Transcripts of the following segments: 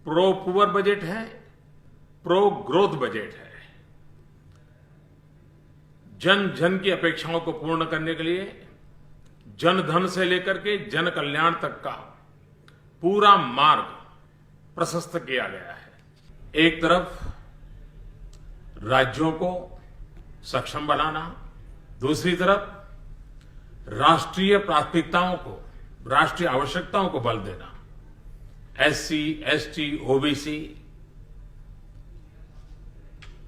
Pro poor budget है, pro growth budget है। जन जन की अपेक्षाओं को पूर्ण करने के लिए जन धन से लेकर के जन कल्याण तक का पूरा मार्ग प्रशस्त किया गया है। एक तरफ राज्यों को सक्षम बनाना, दूसरी तरफ राष्ट्रीय प्राथमिकताओं को, राष्ट्रीय आवश्यकताओं को बल देना। एससी, एसटी, ओबीसी,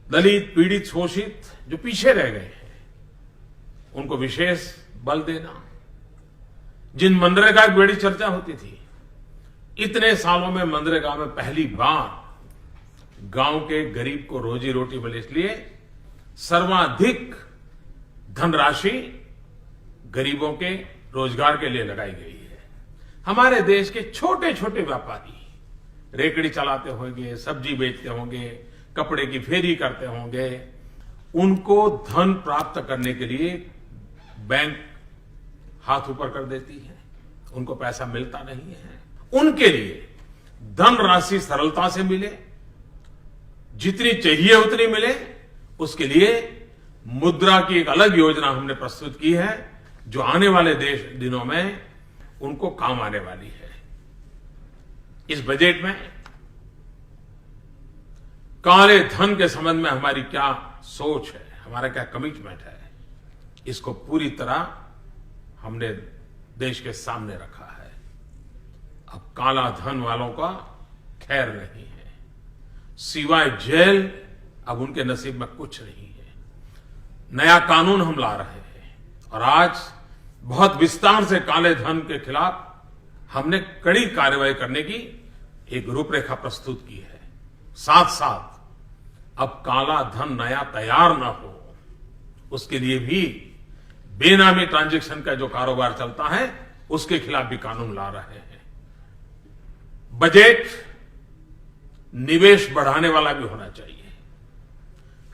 दलित, पीड़ित, शोषित जो पीछे रह गए हैं, उनको विशेष बल देना। जिन मनरेगा की बड़ी चर्चा होती थी, इतने सालों में मनरेगा में पहली बार गांव के गरीब को रोजी रोटी मिले, इसलिए सर्वाधिक धनराशि गरीबों के रोजगार के लिए लगाई गई है। हमारे देश के छोटे छोटे व्यापारी रेकड़ी चलाते होंगे, सब्जी बेचते होंगे, कपड़े की फेरी करते होंगे, उनको धन प्राप्त करने के लिए बैंक हाथ ऊपर कर देती है, उनको पैसा मिलता नहीं है। उनके लिए धन राशि सरलता से मिले, जितनी चाहिए उतनी मिले, उसके लिए मुद्रा की एक अलग योजना हमने प्रस्तुत की है, जो आने वाले दिनों में उनको काम आने वाली है। इस बजट में काले धन के संबंध में हमारी क्या सोच है, हमारा क्या कमिटमेंट है, इसको पूरी तरह हमने देश के सामने रखा है। अब काला धन वालों का खैर नहीं है, सिवाय जेल अब उनके नसीब में कुछ नहीं है। नया कानून हम ला रहे हैं और आज बहुत विस्तार से काले धन के खिलाफ हमने कड़ी कार्रवाई करने की एक रूपरेखा प्रस्तुत की है। साथ साथ अब काला धन नया तैयार न हो, उसके लिए भी बेनामी ट्रांजैक्शन का जो कारोबार चलता है, उसके खिलाफ भी कानून ला रहे हैं। बजट निवेश बढ़ाने वाला भी होना चाहिए,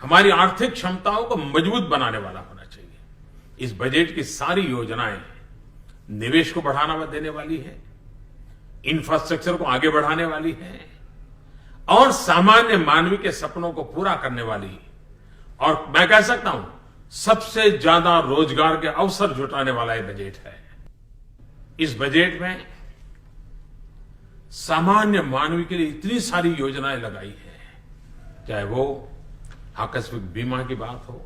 हमारी आर्थिक क्षमताओं को मजबूत बनाने वाला होना चाहिए। इस बजट की सारी योजनाएं निवेश को बढ़ावा देने वाली है, इंफ्रास्ट्रक्चर को आगे बढ़ाने वाली है और सामान्य मानवीय के सपनों को पूरा करने वाली, और मैं कह सकता हूं सबसे ज्यादा रोजगार के अवसर जुटाने वाला ये बजट है। इस बजट में सामान्य मानवीय के लिए इतनी सारी योजनाएं लगाई है, चाहे वो आकस्मिक बीमा की बात हो,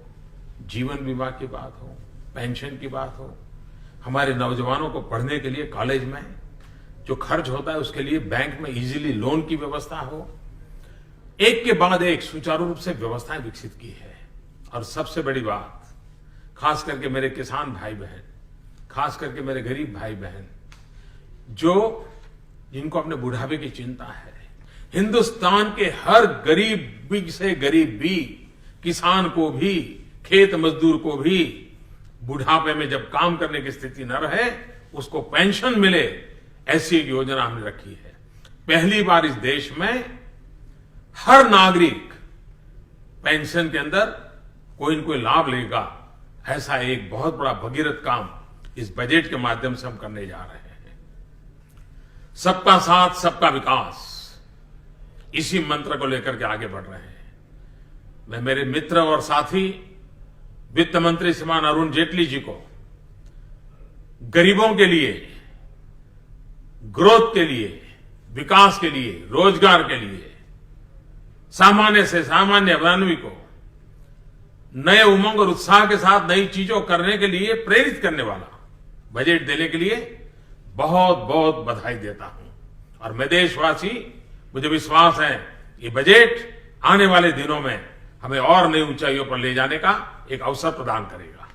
जीवन बीमा की बात हो, पेंशन की बात हो, हमारे नौजवानों को पढ़ने के लिए कॉलेज में जो खर्च होता है उसके लिए बैंक में इजीली लोन की व्यवस्था हो। एक के बाद एक सुचारू रूप से व्यवस्थाएं विकसित की है। और सबसे बड़ी बात, खास करके मेरे किसान भाई बहन, खास करके मेरे गरीब भाई बहन, जिनको अपने बुढ़ापे की चिंता है, हिंदुस्तान के हर गरीब से गरीब भी, किसान को भी, खेत मजदूर को भी बुढ़ापे में जब काम करने की स्थिति न रहे, उसको पेंशन मिले, ऐसी एक योजना हमने रखी है। पहली बार इस देश में हर नागरिक पेंशन के अंदर कोई न कोई लाभ लेगा, ऐसा एक बहुत बड़ा भगीरथ काम इस बजट के माध्यम से हम करने जा रहे हैं। सबका साथ, सबका विकास, इसी मंत्र को लेकर के आगे बढ़ रहे हैं। मैं मेरे मित्र और साथी वित्त मंत्री श्रीमान अरुण जेटली जी को गरीबों के लिए, ग्रोथ के लिए, विकास के लिए, रोजगार के लिए, सामान्य से सामान्य मानवी को नए उमंग और उत्साह के साथ नई चीजों करने के लिए प्रेरित करने वाला बजट देने के लिए बहुत बहुत बधाई देता हूं। और मैं देशवासी, मुझे विश्वास है ये बजट आने वाले दिनों में हमें और नई ऊंचाइयों पर ले जाने का एक अवसर प्रदान करेगा।